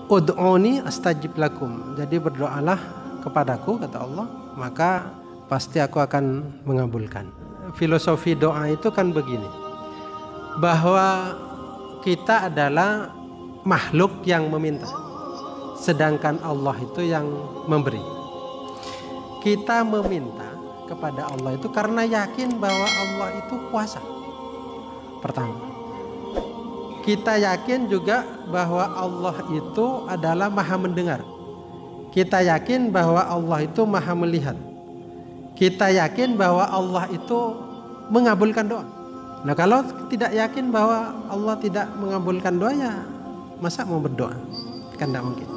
ud'uni astajib lakum. Jadi berdoalah kepadaku, kata Allah, maka pasti aku akan mengabulkan. Filosofi doa itu kan begini, bahwa kita adalah makhluk yang meminta, sedangkan Allah itu yang memberi. Kita meminta kepada Allah itu karena yakin bahwa Allah itu kuasa. Pertama, kita yakin juga bahwa Allah itu adalah maha mendengar. Kita yakin bahwa Allah itu maha melihat. Kita yakin bahwa Allah itu mengabulkan doa. Nah, kalau tidak yakin bahwa Allah tidak mengabulkan doa, ya masa mau berdoa? Kan tidak mungkin.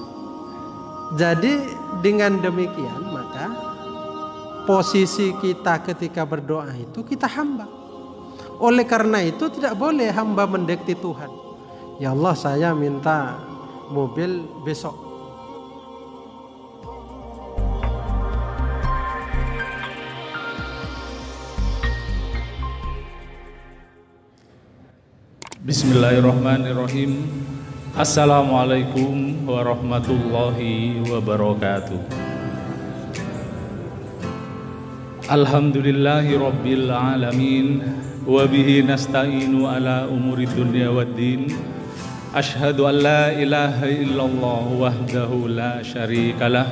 Jadi dengan demikian maka posisi kita ketika berdoa itu kita hamba. Oleh karena itu tidak boleh hamba mendekati Tuhan. Ya Allah, saya minta mobil besok. Bismillahirrahmanirrahim. Assalamualaikum warahmatullahi wabarakatuh. Alhamdulillahi rabbil alamin, wa bihi nasta'inu ala umuri dunya waddin. Ashhadu an la ilaha illallah wahdahu la syarikalah,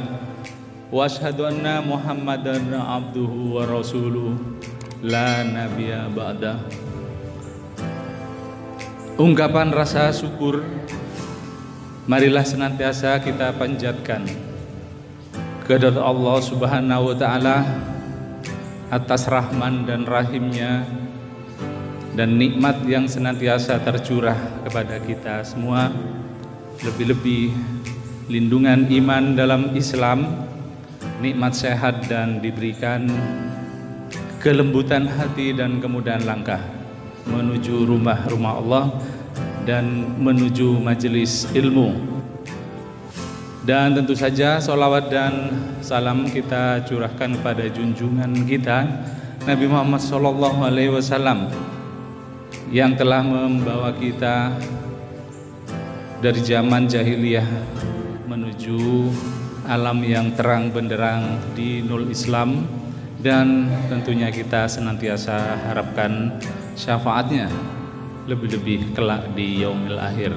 wa ashhadu anna Muhammadan abduhu wa rasuluh la nabiyya ba'dah. Ungkapan rasa syukur marilah senantiasa kita panjatkan kehadirat Allah Subhanahu wa ta'ala atas rahman dan rahimnya dan nikmat yang senantiasa tercurah kepada kita semua, lebih-lebih lindungan iman dalam Islam, nikmat sehat dan diberikan kelembutan hati dan kemudahan langkah menuju rumah-rumah Allah dan menuju majelis ilmu. Dan tentu saja salawat dan salam kita curahkan kepada junjungan kita Nabi Muhammad SAW yang telah membawa kita dari zaman jahiliyah menuju alam yang terang benderang di Nurul Islam, dan tentunya kita senantiasa harapkan syafaatnya lebih-lebih kelak di yaumil akhir.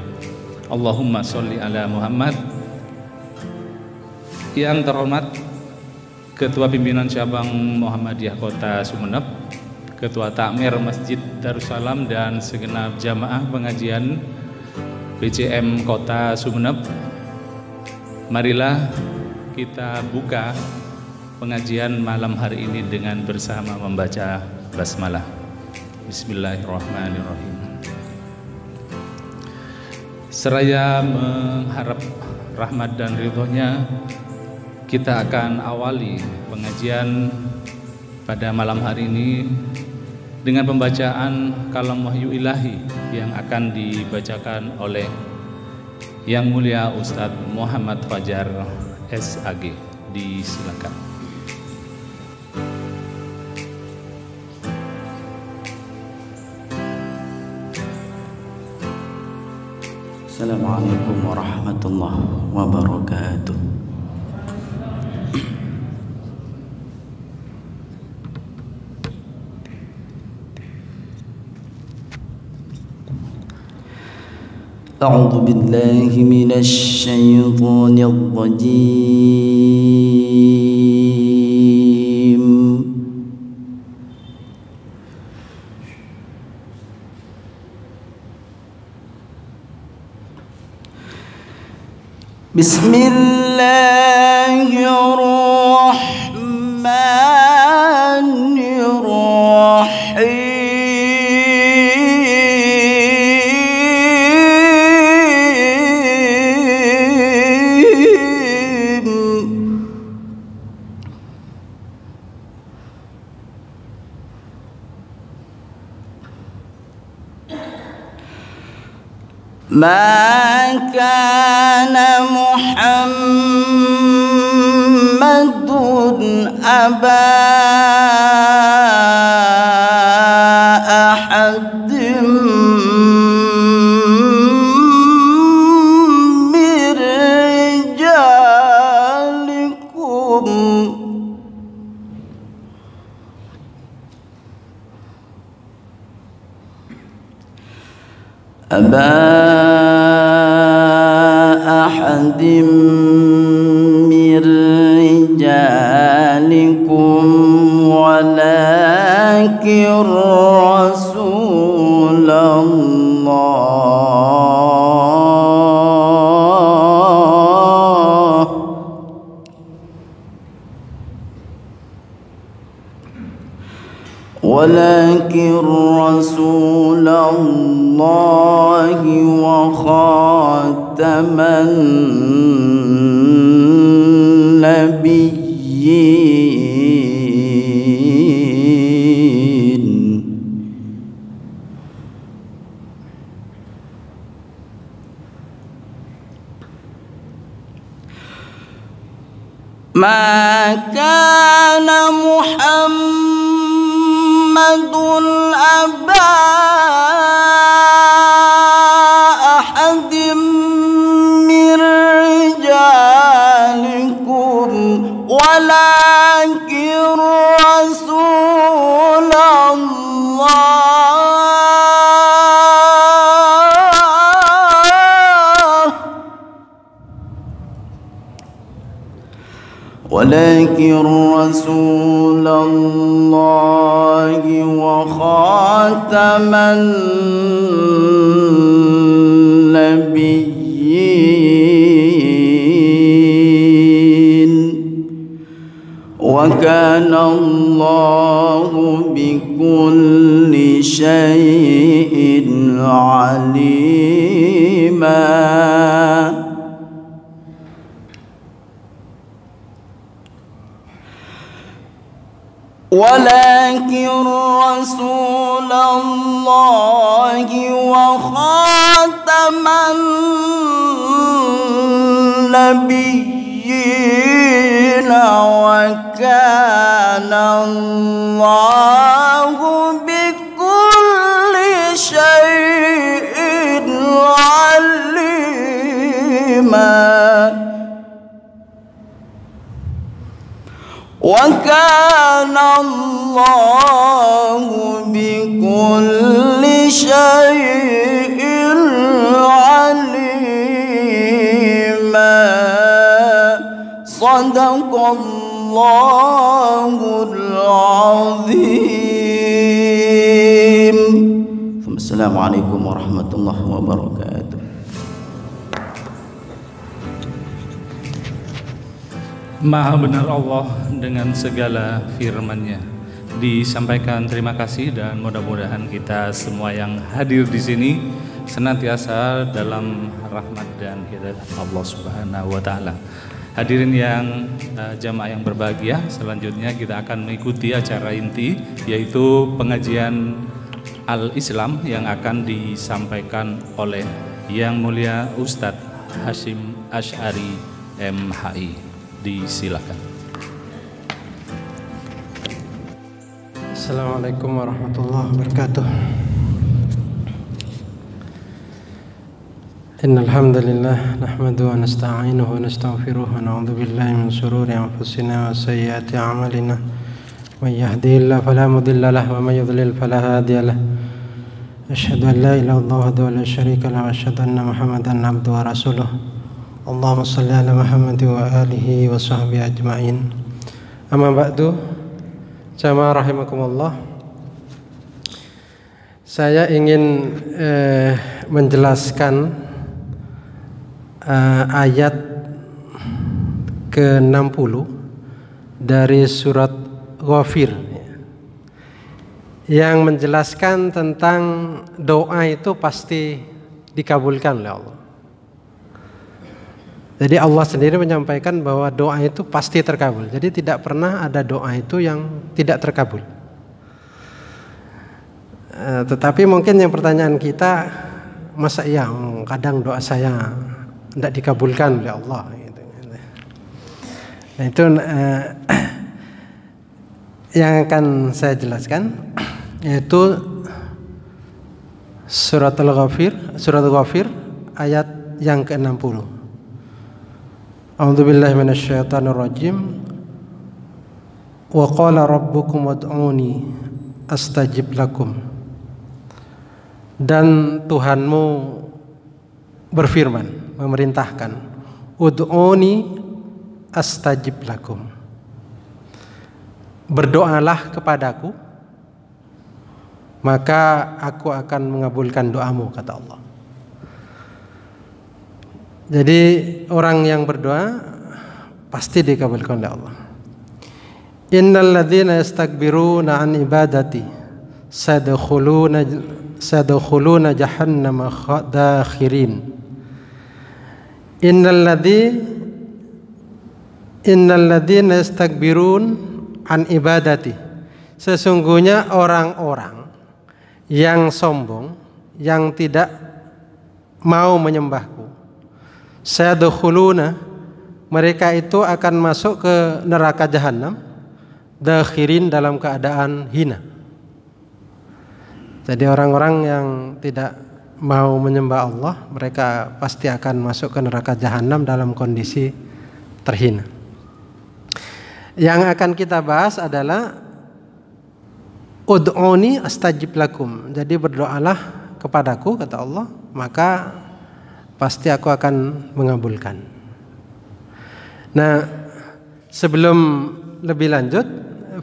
Allahumma sholli ala Muhammad. Yang terhormat Ketua Pimpinan Cabang Muhammadiyah Kota Sumeneb, Ketua Takmir Masjid Darussalam dan segenap jamaah pengajian PCM Kota Sumeneb, marilah kita buka pengajian malam hari ini dengan bersama membaca basmalah. Bismillahirrahmanirrahim. Seraya mengharap rahmat dan ridhonya, kita akan awali pengajian pada malam hari ini dengan pembacaan kalam wahyu ilahi yang akan dibacakan oleh Yang Mulia Ustadz Muhammad Fajar SAG. Disilakan. Assalamualaikum warahmatullahi wabarakatuh. A'udzu billahi minasy syaithanir rajim. Bismillahirrahmanirrahim. Ma kana Muhammadun aba ahadim min أبا أحد من رجالكم ولكن رسول الله وخاتم النبيين ما كان محمد أبا أحد من رجالكم ولكن رسول الله وخاتم النبيين وكان الله بكل شيء عليما ولكن رسول الله وخاتم النبيين وكان الله بكل شيء عليما وكان الله بكل شيء عليما صدق الله العظيم السلام عليكم ورحمة الله وبركاته. Maha benar Allah dengan segala firman-Nya. Disampaikan terima kasih dan mudah-mudahan kita semua yang hadir di sini senantiasa dalam rahmat dan hidayah Allah Subhanahu wa taala. Hadirin yang jamaah yang berbahagia, selanjutnya kita akan mengikuti acara inti yaitu pengajian Al-Islam yang akan disampaikan oleh Yang Mulia Ustadz Hasyim Asy'ari MHI. Disilakan. Assalamualaikum warahmatullahi wabarakatuh. Innal hamdalillah nahmaduhu wa nasta'inuhu wa nastaghfiruh wa na'udzu billahi min shururi anfusina wa sayyiati a'malina. May yahdihillahu fala mudilla lahu wa may yudlil fala hadiya lahu. Asyhadu an la ilaha illallah wahdahu la syarika lahu wa asyhadu anna Muhammadan 'abduhu wa rasuluh. Allahumma salli ala Muhammad wa alihi wa sahbihi ajma'in. Amma ba'du, jamaah rahimakumullah. Saya ingin menjelaskan ayat ke-60 dari surat Ghafir yang menjelaskan tentang doa itu pasti dikabulkan oleh Allah. Jadi Allah sendiri menyampaikan bahwa doa itu pasti terkabul. Jadi tidak pernah ada doa itu yang tidak terkabul. Tetapi mungkin yang pertanyaan kita, masa iya kadang doa saya tidak dikabulkan oleh Allah. Nah itu yang akan saya jelaskan, yaitu surat Ghafir ayat yang ke-60. A'udzu billahi minasyaitonir rajim. Wa qala rabbukum ud'uni astajib lakum. Dan Tuhanmu berfirman, memerintahkan, ud'uni astajib lakum. Berdoalah kepadaku, maka aku akan mengabulkan doamu, kata Allah. Jadi orang yang berdoa pasti dikabulkan oleh Allah. Innal ladzina yastakbiruna an ibadati sadkhuluna jahannama dakhirin. Innal ladzina yastakbirun an ibadati. Sesungguhnya orang-orang yang sombong, yang tidak mau menyembahku, sadkhuluna, mereka itu akan masuk ke neraka jahanam, dakhirin, dalam keadaan hina. Jadi orang-orang yang tidak mau menyembah Allah, mereka pasti akan masuk ke neraka jahanam dalam kondisi terhina. Yang akan kita bahas adalah ud'uni astajib lakum. Jadi berdoalah kepadaku, kata Allah, maka pasti aku akan mengabulkan. Nah, sebelum lebih lanjut,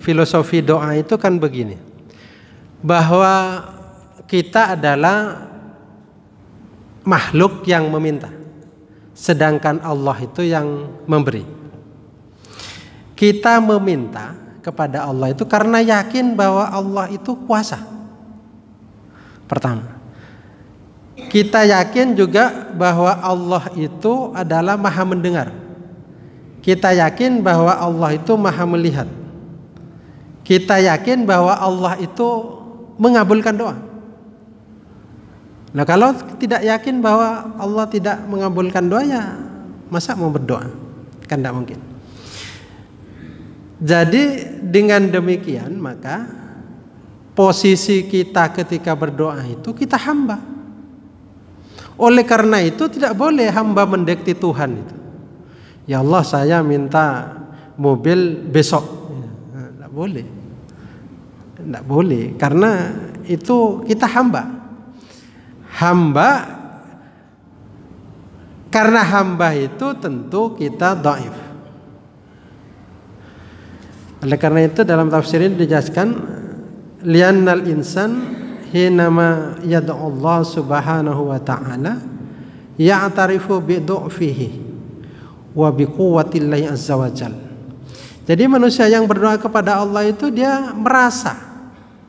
filosofi doa itu kan begini, bahwa kita adalah makhluk yang meminta, sedangkan Allah itu yang memberi. Kita meminta kepada Allah itu karena yakin bahwa Allah itu kuasa. Pertama, kita yakin juga bahwa Allah itu adalah maha mendengar. Kita yakin bahwa Allah itu maha melihat. Kita yakin bahwa Allah itu mengabulkan doa. Nah, kalau tidak yakin bahwa Allah tidak mengabulkan doa, ya masa mau berdoa? Kan tidak mungkin. Jadi dengan demikian maka posisi kita ketika berdoa itu kita hamba. Oleh karena itu tidak boleh hamba mendekati Tuhan itu. Ya Allah, saya minta mobil besok. Tidak boleh. Tidak boleh, karena itu kita hamba. Karena hamba itu tentu kita dhaif. Oleh karena itu dalam tafsir ini dijelaskan, li'annal insan hinama yad'u Allah subhanahu wa ta'ala ya'tarifu bi du'fihi wa bi quwwatillahi azza wa jalla. Jadi manusia yang berdoa kepada Allah itu dia merasa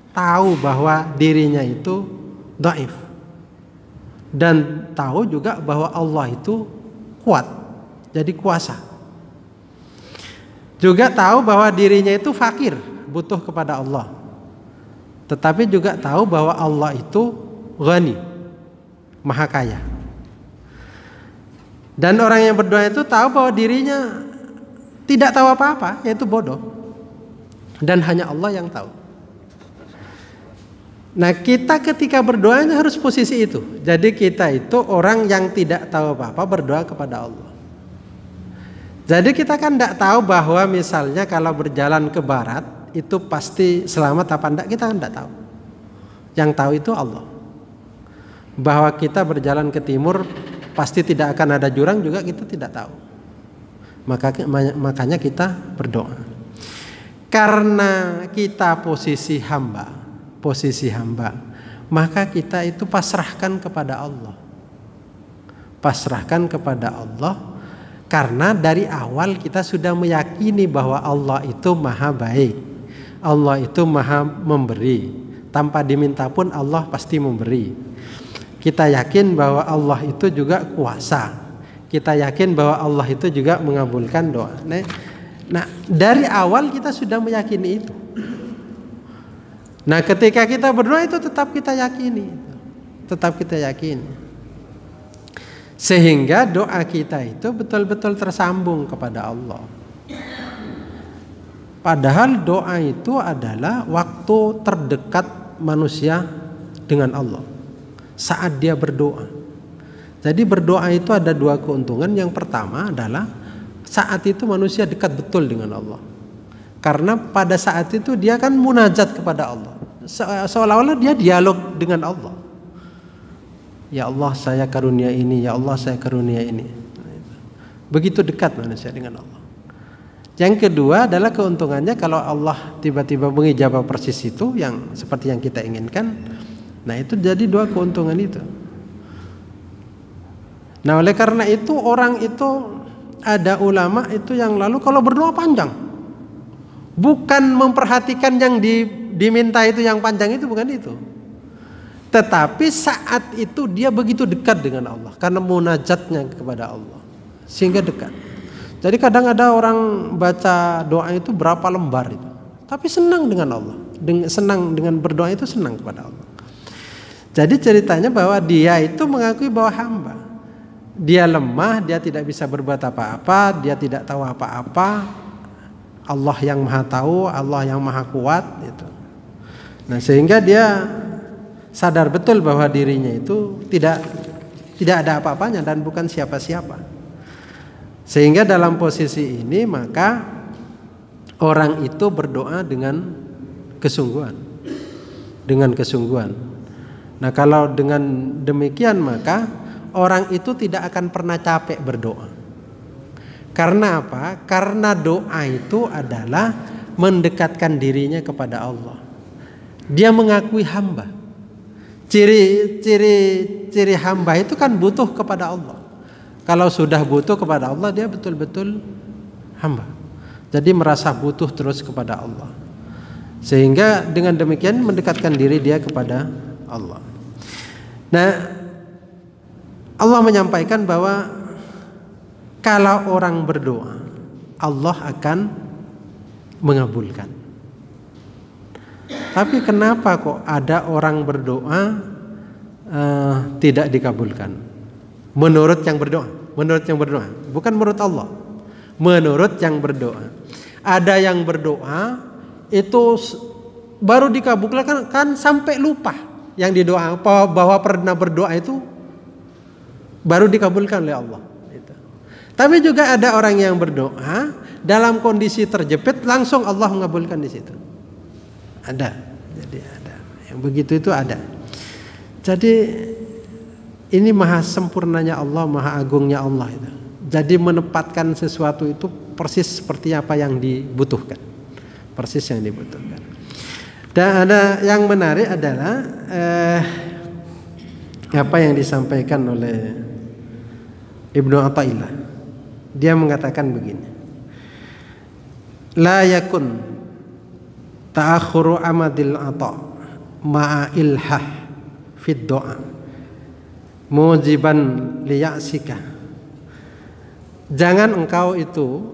tahu bahwa dirinya itu dhaif, dan tahu juga bahwa Allah itu kuat, jadi kuasa. Juga tahu bahwa dirinya itu fakir, butuh kepada Allah. Tetapi juga tahu bahwa Allah itu ghani, maha kaya. Dan orang yang berdoa itu tahu bahwa dirinya tidak tahu apa-apa, yaitu bodoh. Dan hanya Allah yang tahu. Nah, kita ketika berdoanya harus posisi itu. Jadi kita itu orang yang tidak tahu apa-apa berdoa kepada Allah. Jadi kita kan tidak tahu bahwa misalnya kalau berjalan ke barat itu pasti selamat apa enggak, kita kan tidak tahu. Yang tahu itu Allah. Bahwa kita berjalan ke timur pasti tidak akan ada jurang juga kita tidak tahu. Makanya kita berdoa. Karena kita posisi hamba, maka kita itu pasrahkan kepada Allah. Pasrahkan kepada Allah. Karena dari awal kita sudah meyakini bahwa Allah itu maha baik, Allah itu maha memberi, tanpa diminta pun Allah pasti memberi. Kita yakin bahwa Allah itu juga kuasa, kita yakin bahwa Allah itu juga mengabulkan doa. Nah, dari awal kita sudah meyakini itu. Nah, ketika kita berdoa itu tetap kita yakini, sehingga doa kita itu betul-betul tersambung kepada Allah. Padahal doa itu adalah waktu terdekat manusia dengan Allah saat dia berdoa. Jadi berdoa itu ada dua keuntungan. Yang pertama adalah saat itu manusia dekat betul dengan Allah. Karena pada saat itu dia kan munajat kepada Allah. Seolah-olah dia dialog dengan Allah. Ya Allah saya karunia ini, ya Allah saya karunia ini. Begitu dekat manusia dengan Allah. Yang kedua adalah keuntungannya kalau Allah tiba-tiba mengijabah persis itu yang seperti yang kita inginkan. Nah itu jadi dua keuntungan itu. Nah oleh karena itu orang itu ada ulama itu yang lalu kalau berdoa panjang, bukan memperhatikan yang diminta itu yang panjang itu, bukan itu. Tetapi saat itu dia begitu dekat dengan Allah karena munajatnya kepada Allah sehingga dekat. Jadi kadang ada orang baca doa itu berapa lembar itu, tapi senang dengan Allah, senang dengan berdoa itu senang kepada Allah. Jadi ceritanya bahwa dia itu mengakui bahwa hamba, dia lemah, dia tidak bisa berbuat apa-apa, dia tidak tahu apa-apa. Allah yang maha tahu, Allah yang maha kuat itu. Nah sehingga dia sadar betul bahwa dirinya itu tidak ada apa-apanya dan bukan siapa-siapa. Sehingga dalam posisi ini maka orang itu berdoa dengan kesungguhan. Dengan kesungguhan. Nah kalau dengan demikian maka orang itu tidak akan pernah capek berdoa. Karena apa? Karena doa itu adalah mendekatkan dirinya kepada Allah. Dia mengakui hamba. Ciri hamba itu kan butuh kepada Allah. Kalau sudah butuh kepada Allah, dia betul-betul hamba. Jadi merasa butuh terus kepada Allah. Sehingga dengan demikian mendekatkan diri dia kepada Allah. Nah, Allah menyampaikan bahwa kalau orang berdoa, Allah akan mengabulkan. Tapi kenapa kok ada orang berdoa tidak dikabulkan? Menurut yang berdoa. Menurut yang berdoa, bukan menurut Allah. Menurut yang berdoa. Ada yang berdoa itu baru dikabulkan kan sampai lupa yang didoa bahwa pernah berdoa itu baru dikabulkan oleh Allah. Tapi juga ada orang yang berdoa dalam kondisi terjepit langsung Allah mengabulkan di situ. Ada. Jadi ada. Yang begitu itu ada. Jadi ini maha sempurnanya Allah, maha agungnya Allah itu. Jadi menempatkan sesuatu itu persis seperti apa yang dibutuhkan. Persis yang dibutuhkan. Dan ada yang menarik adalah apa yang disampaikan oleh Ibnu Athaillah. Dia mengatakan begini. La yakun ta'akhuru amadil ata ma'a ilhah fid doa mujiban liya'sika. Jangan engkau itu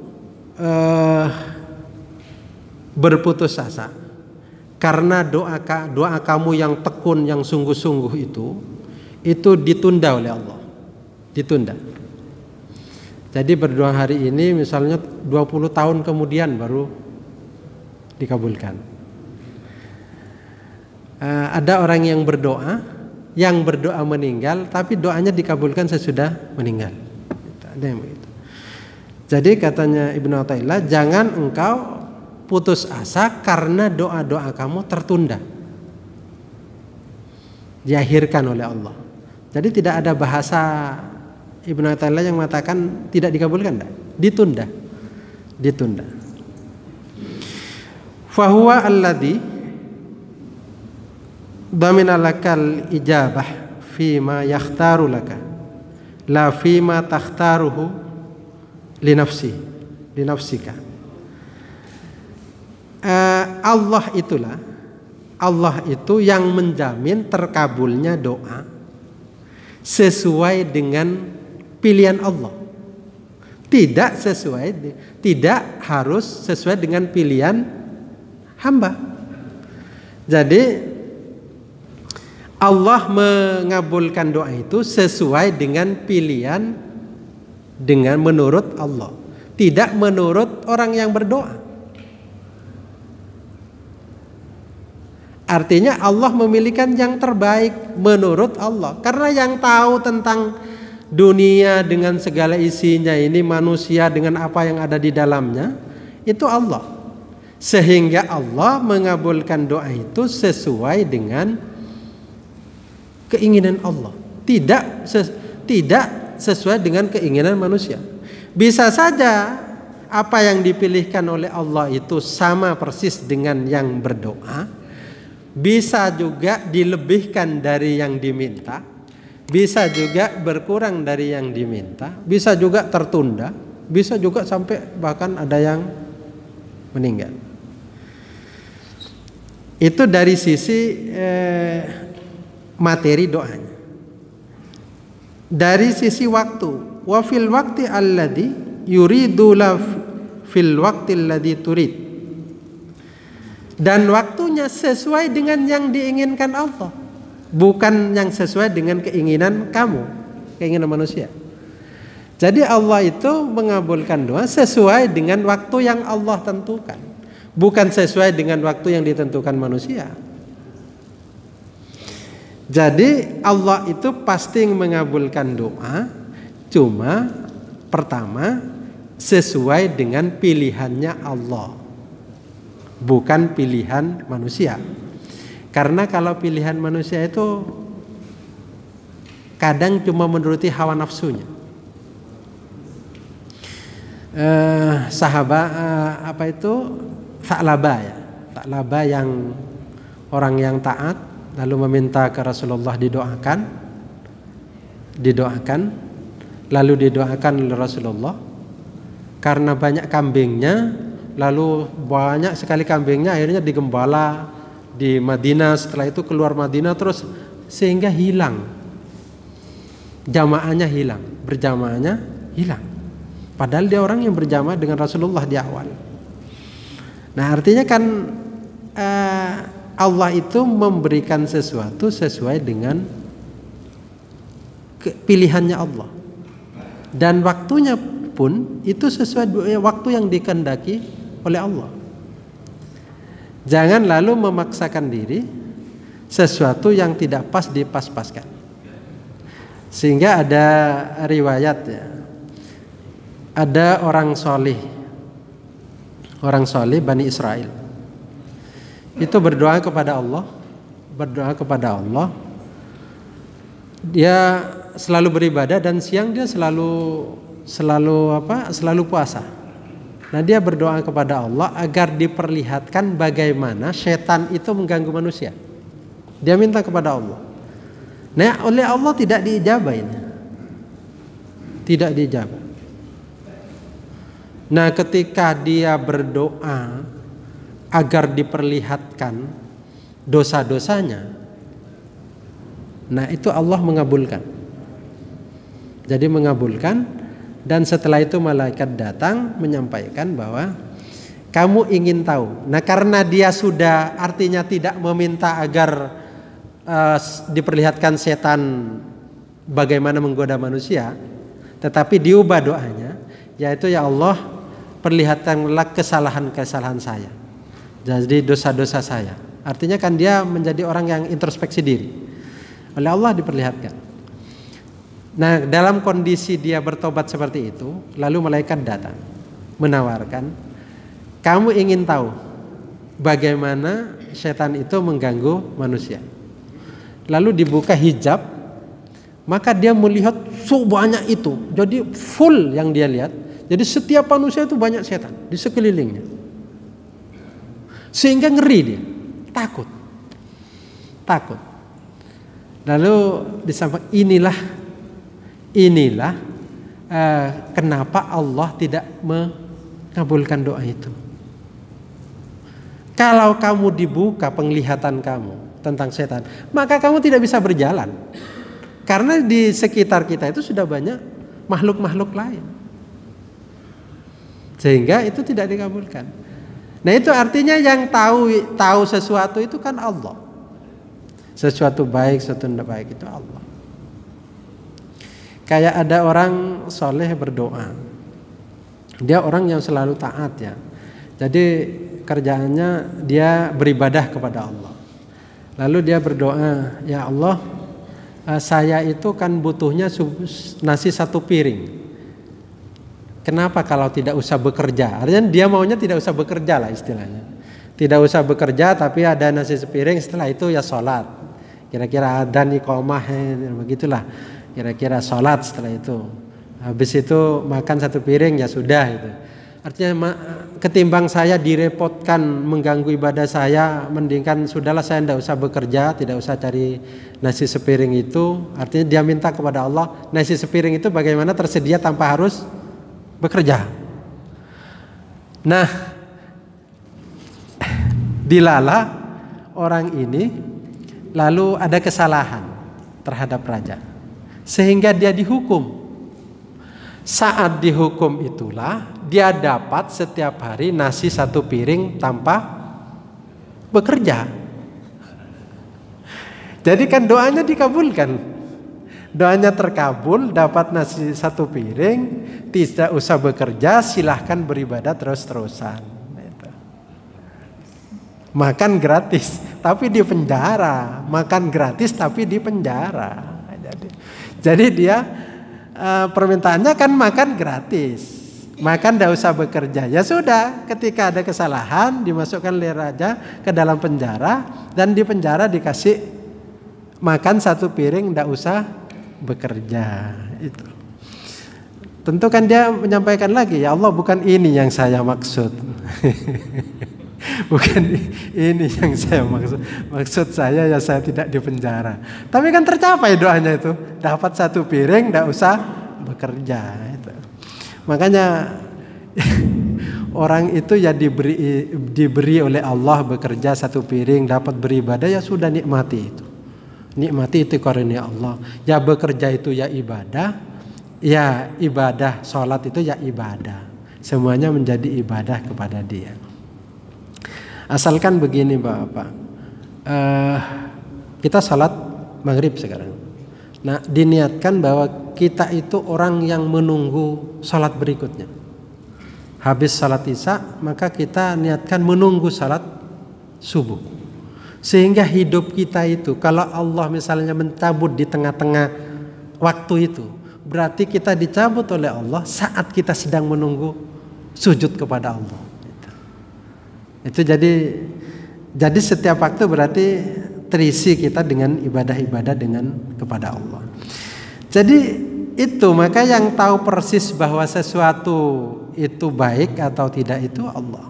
berputus asa karena doa kamu yang tekun, yang sungguh-sungguh itu ditunda oleh Allah. Ditunda. Jadi berdoa hari ini misalnya 20 tahun kemudian baru dikabulkan. Ada orang yang berdoa meninggal tapi doanya dikabulkan sesudah meninggal. Ada yang begitu. Jadi katanya Ibnu Athaillah, jangan engkau putus asa karena doa-doa kamu tertunda, diakhirkan oleh Allah. Jadi tidak ada bahasa Ibnu Athaillah yang mengatakan tidak dikabulkan, tidak. Ditunda. Fahuwa alladhi damina lakal ijabah fima yakhtaru laka la fima takhtaruhu li nafsika. Allah itu yang menjamin terkabulnya doa sesuai dengan pilihan Allah. Tidak harus sesuai dengan pilihan hamba. Jadi Allah mengabulkan doa itu sesuai dengan pilihan, dengan menurut Allah, tidak menurut orang yang berdoa. Artinya Allah memilihkan yang terbaik menurut Allah. Karena yang tahu tentang dunia dengan segala isinya ini, manusia dengan apa yang ada di dalamnya, itu Allah. Sehingga Allah mengabulkan doa itu sesuai dengan keinginan Allah. tidak sesuai dengan keinginan manusia. Bisa saja apa yang dipilihkan oleh Allah itu sama persis dengan yang berdoa, bisa juga dilebihkan dari yang diminta, bisa juga berkurang dari yang diminta, bisa juga tertunda, bisa juga sampai bahkan ada yang meninggal. Itu dari sisi materi doanya. Dari sisi waktu, wa fil waqti alladhi yuridu la fil waqti alladhi turid. Dan waktunya sesuai dengan yang diinginkan Allah, bukan yang sesuai dengan keinginan kamu, keinginan manusia. Jadi Allah itu mengabulkan doa sesuai dengan waktu yang Allah tentukan, bukan sesuai dengan waktu yang ditentukan manusia. Jadi Allah itu pasti mengabulkan doa, cuma pertama sesuai dengan pilihannya Allah, bukan pilihan manusia. Karena kalau pilihan manusia itu kadang cuma menuruti hawa nafsunya. Sahabat Tha'labah ya. Tha'labah yang orang yang taat lalu meminta ke Rasulullah didoakan, lalu didoakan oleh Rasulullah karena banyak kambingnya, lalu banyak sekali kambingnya akhirnya digembala di Madinah, setelah itu keluar Madinah terus sehingga hilang, jamaahnya hilang, berjamaahnya hilang. Padahal dia orang yang berjamaah dengan Rasulullah di awal. Nah artinya kan Allah itu memberikan sesuatu sesuai dengan pilihannya Allah. Dan waktunya pun itu sesuai waktu yang dikehendaki oleh Allah. Jangan lalu memaksakan diri sesuatu yang tidak pas dipas-paskan. Sehingga ada riwayat ya. Ada orang soleh Bani Israel itu berdoa kepada Allah, dia selalu beribadah dan siang dia selalu puasa. Nah dia berdoa kepada Allah agar diperlihatkan bagaimana setan itu mengganggu manusia. Dia minta kepada Allah. Nah oleh Allah tidak diijabah ini, tidak diijabah. Nah ketika dia berdoa agar diperlihatkan dosa-dosanya, nah itu Allah mengabulkan. Jadi mengabulkan, dan setelah itu malaikat datang menyampaikan bahwa kamu ingin tahu. Nah karena dia sudah artinya tidak meminta agar diperlihatkan setan bagaimana menggoda manusia, tetapi diubah doanya, yaitu ya Allah perlihatkanlah kesalahan-kesalahan saya, jadi dosa-dosa saya. Artinya kan dia menjadi orang yang introspeksi diri, oleh Allah diperlihatkan. Nah dalam kondisi dia bertobat seperti itu, lalu malaikat datang menawarkan, kamu ingin tahu bagaimana setan itu mengganggu manusia. Lalu dibuka hijab, maka dia melihat sebanyak itu, jadi full yang dia lihat. Jadi setiap manusia itu banyak setan di sekelilingnya, sehingga ngeri dia, takut. Lalu disampaikan inilah kenapa Allah tidak mengabulkan doa itu. Kalau kamu dibuka penglihatan kamu tentang setan, maka kamu tidak bisa berjalan, karena di sekitar kita itu sudah banyak makhluk-makhluk lain. Sehingga itu tidak dikabulkan. Nah itu artinya yang tahu sesuatu itu kan Allah. Sesuatu baik, sesuatu tidak baik itu Allah. Kayak ada orang soleh berdoa, dia orang yang selalu taat ya. Jadi kerjaannya dia beribadah kepada Allah. Lalu dia berdoa, ya Allah, saya itu kan butuhnya nasi 1 piring. Kenapa kalau tidak usah bekerja? Artinya dia maunya tidak usah bekerja lah istilahnya. Tidak usah bekerja tapi ada nasi sepiring, setelah itu ya sholat. kira-kira adzan iqamah begitulah, kira-kira sholat. Setelah itu habis itu makan satu piring ya sudah itu. Artinya ketimbang saya direpotkan mengganggu ibadah saya, mendingkan sudahlah saya tidak usah bekerja, tidak usah cari nasi sepiring itu. Artinya dia minta kepada Allah, nasi sepiring itu bagaimana tersedia tanpa harus bekerja. Nah, dilala orang ini lalu ada kesalahan terhadap raja sehingga dia dihukum. Saat dihukum itulah dia dapat setiap hari nasi satu piring tanpa bekerja. Jadi kan doanya dikabulkan, doanya terkabul, dapat nasi satu piring, tidak usah bekerja, silahkan beribadah terus-terusan. Makan gratis tapi di penjara, makan gratis tapi di penjara. Jadi dia permintaannya kan makan gratis, makan tidak usah bekerja. Ya sudah, ketika ada kesalahan dimasukkan oleh raja ke dalam penjara, dan di penjara dikasih makan satu piring, tidak usah bekerja. Itu tentu kan dia menyampaikan lagi, ya Allah bukan ini yang saya maksud. Bukan ini yang saya maksud. Maksud saya ya saya tidak di penjara. Tapi kan tercapai doanya itu. Dapat satu piring, tidak usah bekerja. Itu. Makanya orang itu ya diberi oleh Allah bekerja satu piring, dapat beribadah, ya sudah nikmati itu. Nikmati itu karunia Allah. Ya bekerja itu ya ibadah. Ya ibadah, sholat itu ya ibadah. Semuanya menjadi ibadah kepada dia. Asalkan begini Bapak, kita salat maghrib sekarang. Nah, diniatkan bahwa kita itu orang yang menunggu salat berikutnya. Habis salat isya, maka kita niatkan menunggu salat subuh. Sehingga hidup kita itu, kalau Allah misalnya mencabut di tengah-tengah waktu itu, berarti kita dicabut oleh Allah saat kita sedang menunggu sujud kepada Allah. Itu jadi setiap waktu berarti terisi kita dengan ibadah-ibadah dengan kepada Allah. Jadi itu, maka yang tahu persis bahwa sesuatu itu baik atau tidak itu Allah.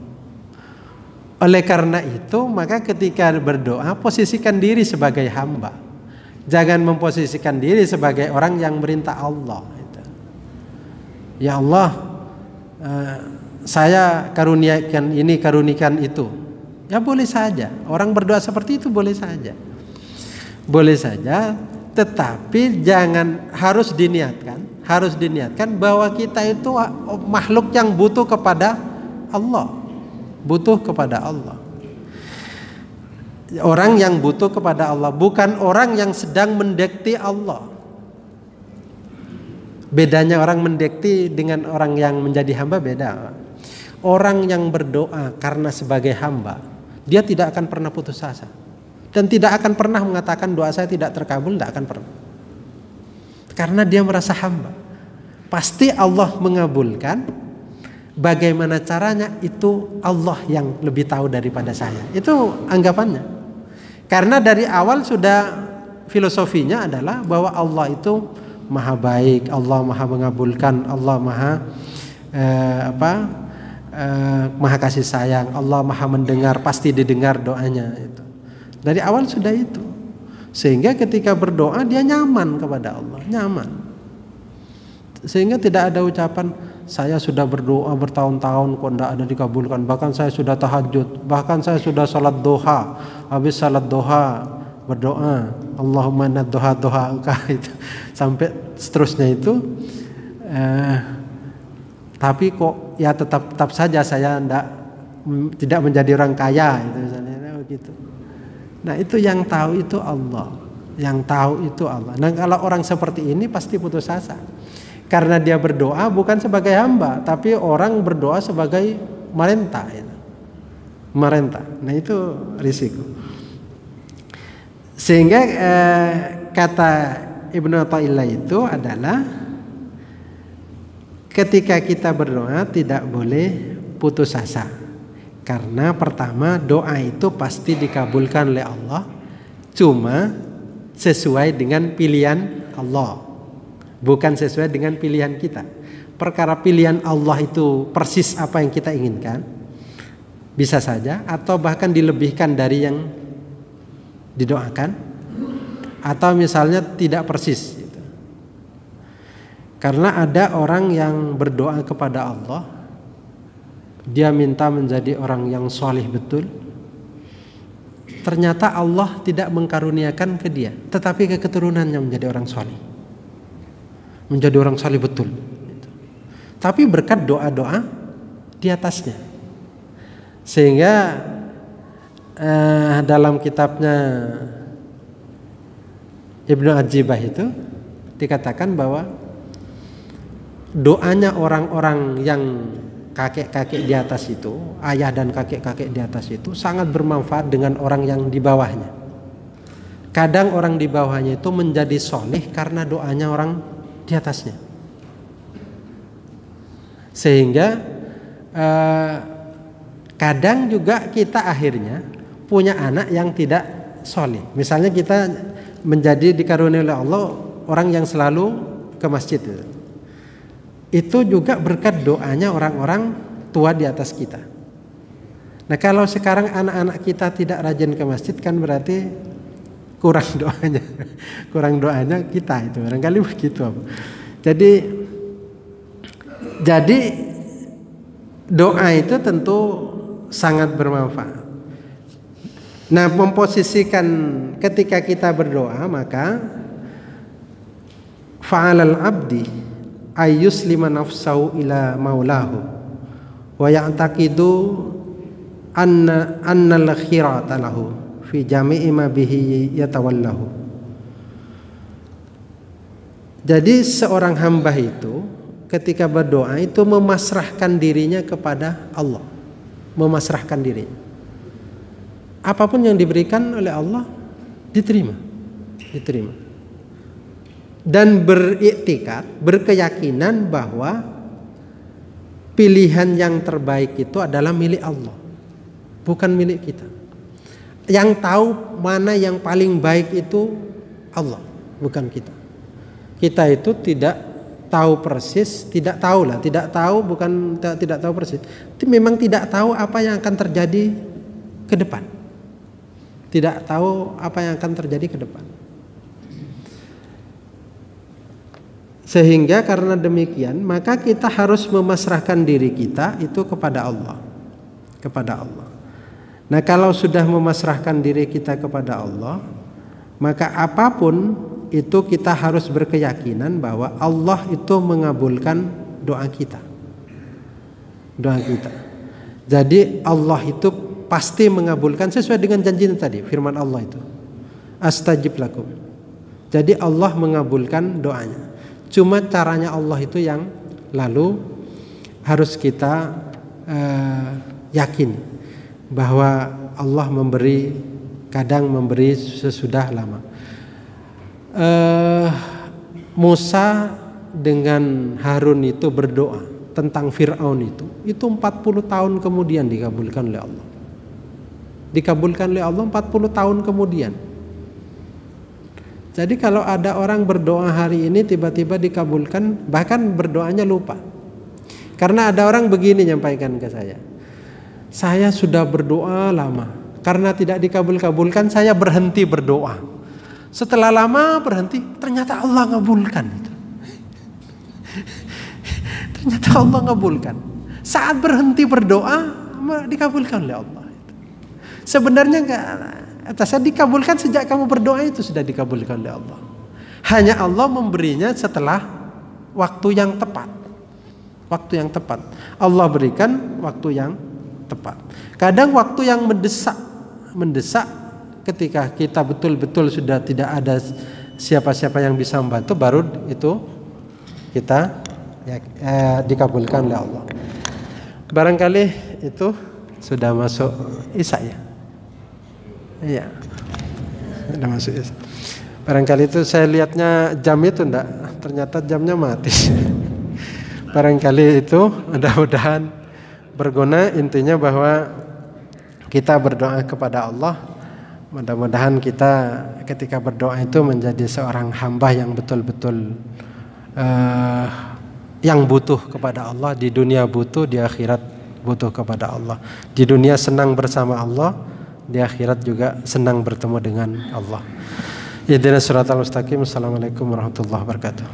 Oleh karena itu, maka ketika berdoa posisikan diri sebagai hamba. Jangan memposisikan diri sebagai orang yang merintah Allah. Ya Allah, saya karuniakan ini, karunikan itu. Ya boleh saja. Orang berdoa seperti itu boleh saja. Boleh saja, tetapi jangan, harus diniatkan bahwa kita itu makhluk yang butuh kepada Allah. Butuh kepada Allah. Orang yang butuh kepada Allah, bukan orang yang sedang mendekti Allah. Bedanya orang mendekti dengan orang yang menjadi hamba beda. Orang yang berdoa karena sebagai hamba, dia tidak akan pernah putus asa. Dan tidak akan pernah mengatakan doa saya tidak terkabul, tidak akan pernah. Karena dia merasa hamba. Pasti Allah mengabulkan. Bagaimana caranya itu Allah yang lebih tahu daripada saya. Itu anggapannya. Karena dari awal sudah filosofinya adalah bahwa Allah itu maha baik, Allah maha mengabulkan, Allah maha maha kasih sayang, Allah maha mendengar, pasti didengar doanya itu. Dari awal sudah itu. Sehingga ketika berdoa dia nyaman kepada Allah, nyaman. Sehingga tidak ada ucapan saya sudah berdoa bertahun-tahun kok tidak ada dikabulkan, bahkan saya sudah tahajud, bahkan saya sudah salat duha, habis salat duha berdoa Allahumma inna duha itu sampai seterusnya itu. Tapi kok ya tetap saja saya tidak menjadi orang kaya itu misalnya begitu. Nah itu yang tahu itu Allah, yang tahu itu Allah. Nah kalau orang seperti ini pasti putus asa, karena dia berdoa bukan sebagai hamba, tapi orang berdoa sebagai merintah. Merintah. Nah itu risiko. Sehingga kata Ibnu Athaillah itu adalah ketika kita berdoa tidak boleh putus asa. Karena pertama doa itu pasti dikabulkan oleh Allah. Cuma sesuai dengan pilihan Allah, bukan sesuai dengan pilihan kita. Perkara pilihan Allah itu persis apa yang kita inginkan, bisa saja, atau bahkan dilebihkan dari yang didoakan, atau misalnya tidak persis gitu. Karena ada orang yang berdoa kepada Allah, dia minta menjadi orang yang soleh betul, ternyata Allah tidak mengkaruniakan ke dia, tetapi ke keturunannya menjadi orang soleh, menjadi orang soleh betul gitu. Tapi berkat doa-doa di atasnya. Sehingga dalam kitabnya Ibnu Ajibah itu dikatakan bahwa doanya orang-orang yang kakek-kakek di atas itu, ayah dan kakek-kakek di atas itu sangat bermanfaat dengan orang yang di bawahnya. Kadang orang di bawahnya itu menjadi soleh karena doanya orang di atasnya. Sehingga kadang juga kita akhirnya punya anak yang tidak soleh. Misalnya kita menjadi dikaruniai oleh Allah orang yang selalu ke masjid itu juga berkat doanya orang-orang tua di atas kita. Nah, kalau sekarang anak-anak kita tidak rajin ke masjid, kan berarti kurang doanya kita itu, barangkali begitu. Jadi doa itu tentu sangat bermanfaat. Nah, memposisikan ketika kita berdoa, maka fa'alal abdi ayyuslima nafsahu ila maulahu wa ya'taqidu annal khirata lahu fi jami'i ma bihi yatawallahu. Jadi seorang hamba itu ketika berdoa itu memasrahkan dirinya kepada Allah, memasrahkan dirinya. Apapun yang diberikan oleh Allah diterima. Dan beriktikad, berkeyakinan bahwa pilihan yang terbaik itu adalah milik Allah, bukan milik kita. Yang tahu mana yang paling baik itu Allah, bukan kita. Kita itu tidak tahu persis, tidak tahu persis. Memang tidak tahu apa yang akan terjadi ke depan. Tidak tahu apa yang akan terjadi ke depan. Sehingga karena demikian, maka kita harus memasrahkan diri kita itu kepada Allah. Nah, kalau sudah memasrahkan diri kita kepada Allah, maka apapun itu kita harus berkeyakinan bahwa Allah itu mengabulkan doa kita. Jadi Allah itu pasti mengabulkan sesuai dengan janjinya tadi, firman Allah itu. Astajib lakum. Jadi Allah mengabulkan doanya. Cuma caranya Allah itu yang lalu harus kita yakin bahwa Allah kadang memberi sesudah lama. Musa dengan Harun itu berdoa tentang Fir'aun itu 40 tahun kemudian dikabulkan oleh Allah. Dikabulkan oleh Allah 40 tahun kemudian. Jadi kalau ada orang berdoa hari ini tiba-tiba dikabulkan, bahkan berdoanya lupa. Karena ada orang begini nyampaikan ke saya sudah berdoa lama, karena tidak dikabulkan saya berhenti berdoa. Setelah lama berhenti, ternyata Allah ngabulkan itu. Ternyata Allah ngabulkan. Saat berhenti berdoa dikabulkan oleh Allah. Sebenarnya saya dikabulkan sejak kamu berdoa itu sudah dikabulkan oleh Allah. Hanya Allah memberinya setelah waktu yang tepat. Allah berikan waktu yang tepat. Kadang waktu yang mendesak ketika kita betul-betul sudah tidak ada siapa-siapa yang bisa membantu, baru itu kita dikabulkan oleh Allah. Barangkali itu sudah masuk Isya ya. Iya, sudah masuk Isya. Barangkali itu saya lihatnya jam itu enggak, ternyata jamnya mati. Barangkali itu mudah-mudahan berguna. Intinya bahwa kita berdoa kepada Allah, Mudah-mudahan kita ketika berdoa itu menjadi seorang hamba yang betul-betul yang butuh kepada Allah. Di dunia butuh, di akhirat butuh kepada Allah. Di dunia senang bersama Allah, di akhirat juga senang bertemu dengan Allah. Ihdinas siratal mustaqim. Assalamualaikum warahmatullahi wabarakatuh.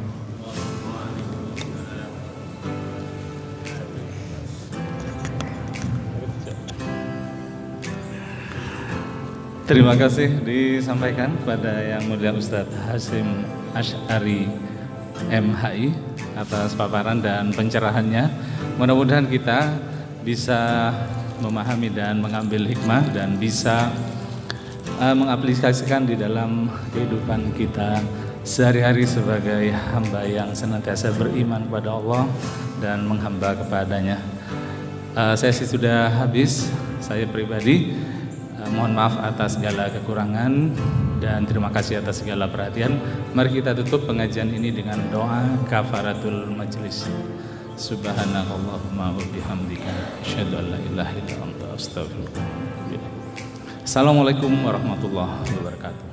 Terima kasih disampaikan kepada Yang Mulia Ustadz Hasyim Asy'ari MHI atas paparan dan pencerahannya. Mudah-mudahan kita bisa memahami dan mengambil hikmah dan bisa mengaplikasikan di dalam kehidupan kita sehari-hari sebagai hamba yang senantiasa beriman kepada Allah dan menghamba kepadanya. Sesi sudah habis. Saya pribadi mohon maaf atas segala kekurangan dan terima kasih atas segala perhatian. Mari kita tutup pengajian ini dengan doa kafaratul majlis. Subhanakallahumma wa bihamdika asyhadu an la ilaha illa anta astaghfiruka wa atubu ilaik. Assalamualaikum warahmatullahi wabarakatuh.